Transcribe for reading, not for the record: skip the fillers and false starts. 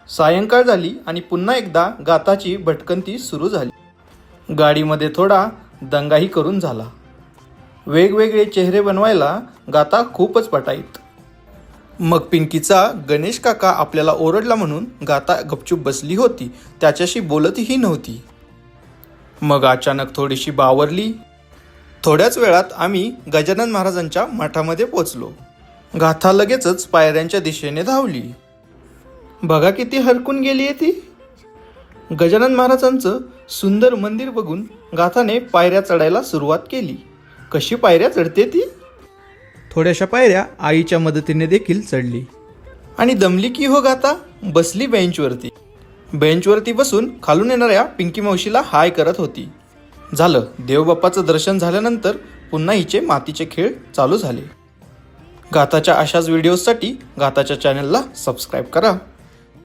सायंकाळ झाली आणि पुन्हा एकदा गाताची भटकंती सुरू झाली। गाडीमध्ये थोडा दंगाही करून झाला। वेगवेगळे चेहरे बनवायला गाता खूपच पटाईत। मग पिंकीचा गणेश काका आपल्याला ओरडला म्हणून गाता गपचूप बसली होती, त्याच्याशी बोलतही नव्हती। मग अचानक थोडीशी बावरली। थोड्याच वेळात आम्ही गजानन महाराजांच्या मठामध्ये पोचलो। गाथा लगेचच पायऱ्यांच्या दिशेने धावली। बघा किती हरकून गेली आहे ती। गजानन महाराजांचं सुंदर मंदिर बघून गाथाने पायऱ्या चढायला सुरुवात केली। कशी पायऱ्या चढते ती। थोड्याशा पायऱ्या आईच्या मदतीने देखील चढली आणि दमली की हो गाता बसली बेंचवरती। बेंचवरती बसून खालून येणाऱ्या पिंकी मावशीला हाय करत होती। झालं, देवबाप्पाचं दर्शन झाल्यानंतर पुन्हा हिचे मातीचे खेळ चालू झाले। गाताच्या अशाच व्हिडिओसाठी गाताच्या चॅनलला सबस्क्राईब करा।